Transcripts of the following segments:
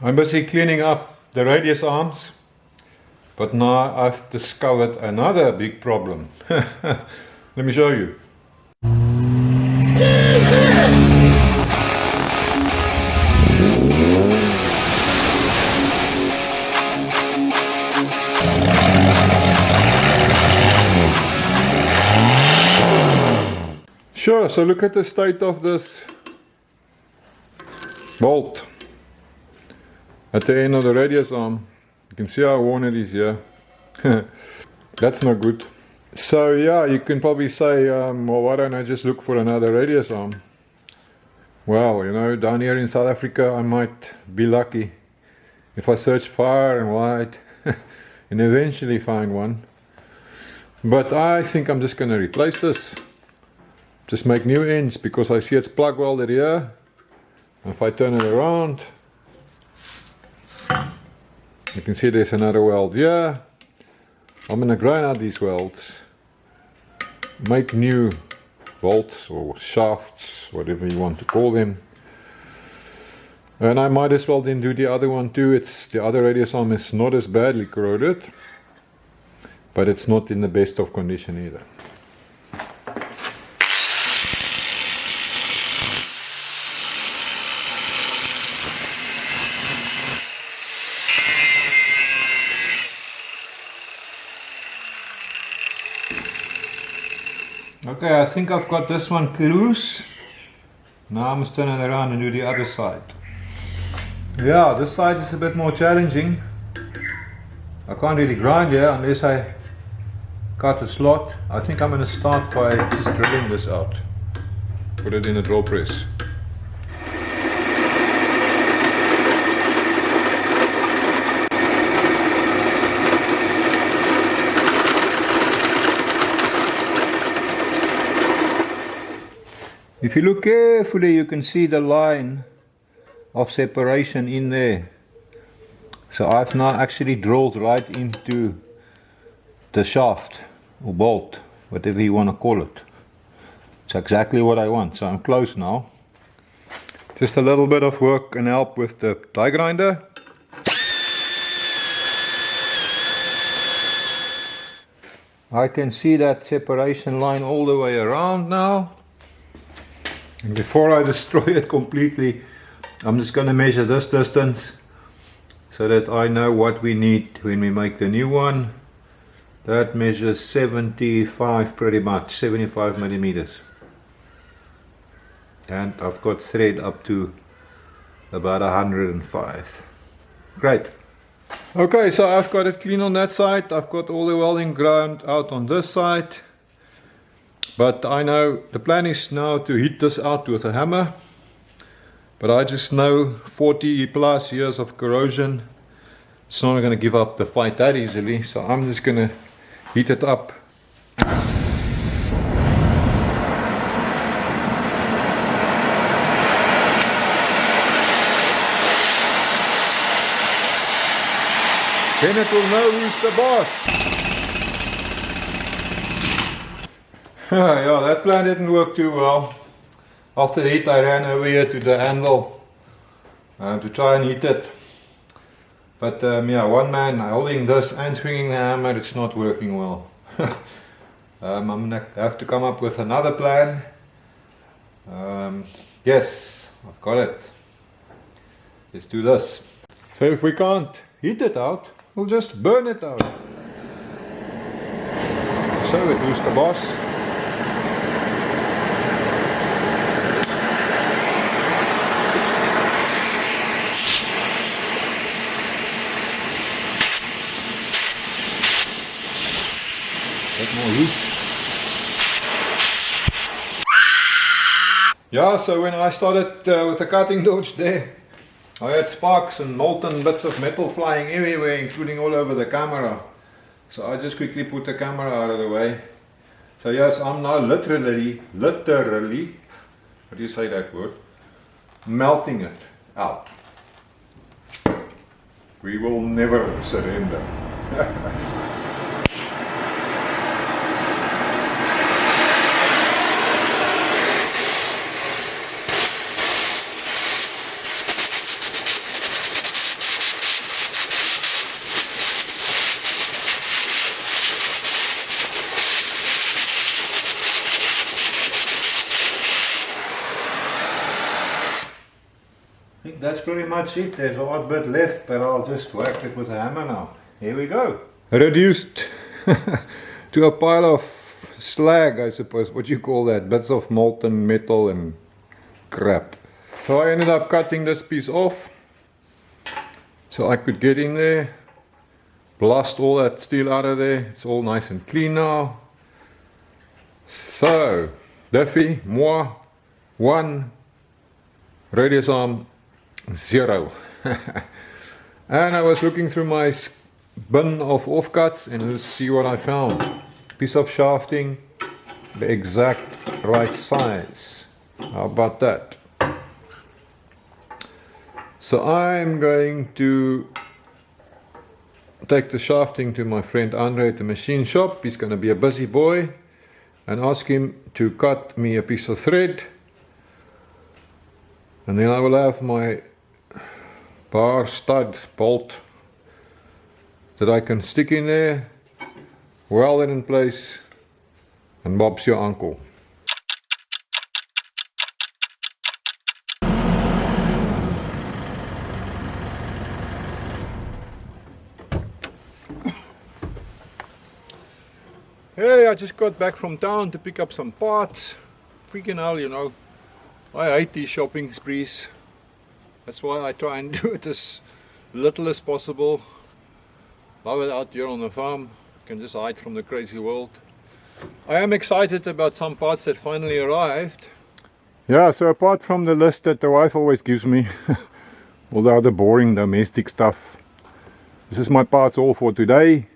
I'm busy cleaning up the radius arms, but now I've discovered another big problem. Let me show you. Sure, so look at the state of this bolt at the end of the radius arm. You can see how worn it is here. That's not good. So yeah, you can probably say, well, why don't I just look for another radius arm? Well, you know, down here in South Africa I might be lucky if I search far and wide and eventually find one. But I think I'm just going to replace this. Just make new ends, because I see it's plug welded here. If I turn it around, you can see there's another weld here. I'm going to grind out these welds, make new bolts or shafts, whatever you want to call them. And I might as well then do the other one too. The other radius arm is not as badly corroded, but it's not in the best of condition either. Okay, I think I've got this one loose. Now I must turn it around and do the other side. Yeah, this side is a bit more challenging. I can't really grind here unless I cut a slot. I think I'm going to start by just drilling this out. Put it in a drill press. If you look carefully, you can see the line of separation in there. So I've now actually drilled right into the shaft or bolt, whatever you want to call it. It's exactly what I want. So I'm close now. Just a little bit of work and help with the die grinder. I can see that separation line all the way around now. And before I destroy it completely, I'm just going to measure this distance so that I know what we need when we make the new one. That measures 75 pretty much, 75 millimeters. And I've got thread up to about 105. Great. Okay, so I've got it clean on that side. I've got all the welding ground out on this side. But I know the plan is now to hit this out with a hammer. But I just know 40 plus years of corrosion, it's not going to give up the fight that easily. So I'm just going to heat it up. Then it will know who's the boss. Yeah, that plan didn't work too well. After the heat I ran over here to the handle to try and heat it. But yeah, one man holding this and swinging the hammer, it's not working well. I'm gonna have to come up with another plan. Yes, I've got it. Let's do this. So if we can't heat it out, we'll just burn it out. So it was the boss. More heat. Yeah, so when I started with the cutting torch there, I had sparks and molten bits of metal flying everywhere, including all over the camera. So I just quickly put the camera out of the way. So yes, I'm now literally, how do you say that word? Melting it out. We will never surrender. that's pretty much it. There's a odd bit left, but I'll just whack it with a hammer now. Here we go. Reduced to a pile of slag, I suppose. What do you call that? Bits of molten metal and crap. So I ended up cutting this piece off so I could get in there, blast all that steel out of there. It's all nice and clean now. So, Duffy, moi, 1, radius arm 0. And I was looking through my bin of offcuts and let's see what I found. Piece of shafting, the exact right size. How about that? So I'm going to take the shafting to my friend Andre at the machine shop. He's going to be a busy boy, and ask him to cut me a piece of thread, and then I will have my bar stud bolt that I can stick in there, weld it in place, and Bob's your uncle. Hey, I just got back from town to pick up some parts. Freaking hell, you know. I hate these shopping sprees. That's why I try and do it as little as possible. Love it out here on the farm. You can just hide from the crazy world. I am excited about some parts that finally arrived. Yeah, so apart from the list that the wife always gives me, all the other boring domestic stuff, this is my parts all for today.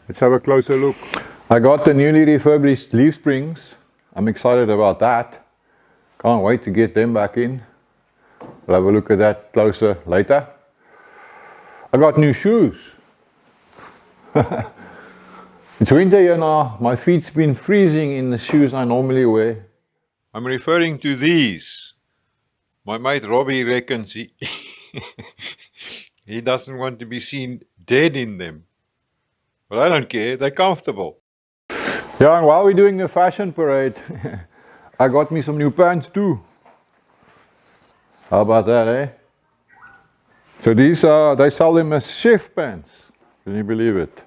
Let's have a closer look. I got the newly refurbished leaf springs. I'm excited about that. Can't wait to get them back in. We'll have a look at that closer later. I got new shoes. It's winter here now. My feet's been freezing in the shoes I normally wear. I'm referring to these. My mate Robbie reckons he doesn't want to be seen dead in them. But I don't care, they're comfortable. Yeah, and while we're doing the fashion parade, I got me some new pants too. How about that, eh? So these are, they sell them as chef pants. Can you believe it?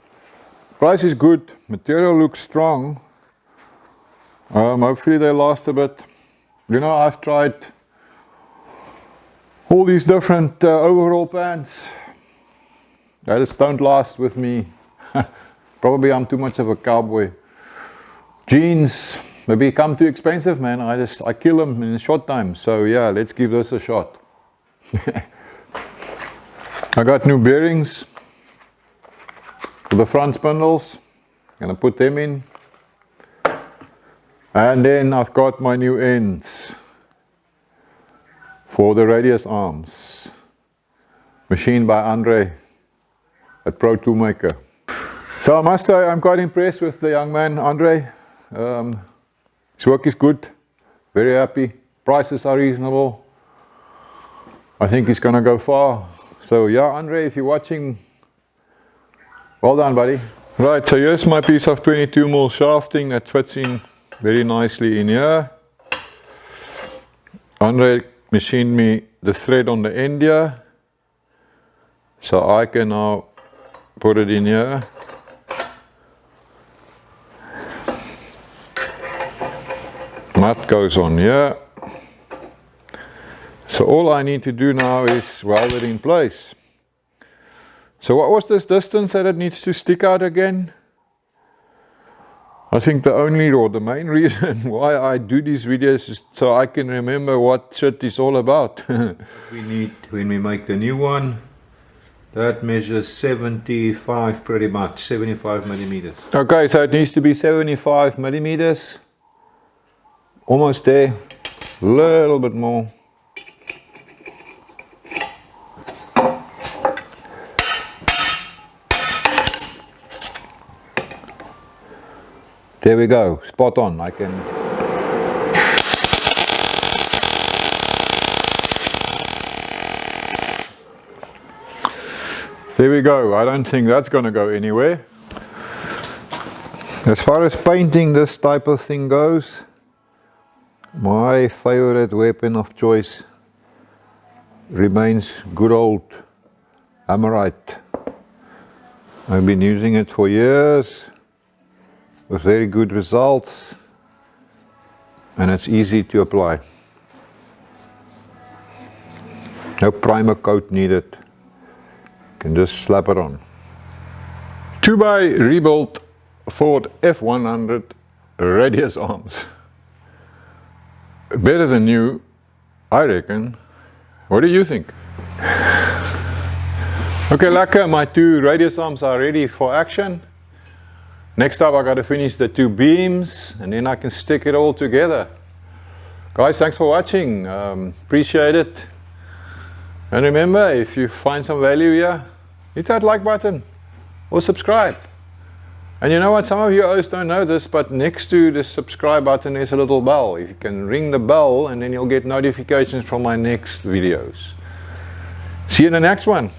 Price is good, material looks strong. Hopefully they last a bit. You know, I've tried all these different overall pants. They just don't last with me. Probably I'm too much of a cowboy. Jeans, they become too expensive, man. I kill them in a short time. So yeah, let's give this a shot. I got new bearings for the front spindles. Gonna put them in. And then I've got my new ends for the radius arms. Machined by Andre at Pro Toolmaker. So I must say I'm quite impressed with the young man, Andre. His work is good, very happy, prices are reasonable. I think he's gonna go far. So yeah, Andre, if you're watching, well done, buddy. Right, so here's my piece of 22mm shafting that fits in very nicely in here. Andre machined me the thread on the end here, so I can now put it in here. Nut goes on here. So all I need to do now is weld it in place. So what was this distance that it needs to stick out again? I think the only or the main reason why I do these videos is so I can remember what shit is all about. We need, when we make the new one, that measures 75 pretty much, 75 millimeters. Okay, so it needs to be 75 millimeters. Almost there, a little bit more. There we go, spot on. I can. There we go. I don't think that's going to go anywhere. As far as painting this type of thing goes, my favorite weapon of choice remains good old Amorite. I've been using it for years with very good results, and it's easy to apply. No primer coat needed. You can just slap it on. 2x rebuilt Ford F100 radius arms. Better than new, I reckon. What do you think? Okay, lekker, my 2 radius arms are ready for action. Next up I gotta finish the 2 beams and then I can stick it all together. Guys, thanks for watching. Appreciate it. And remember, if you find some value here, hit that like button or subscribe. And you know what, some of you hosts don't know this, but next to the subscribe button is a little bell. If you can ring the bell, and then you'll get notifications from my next videos. See you in the next one.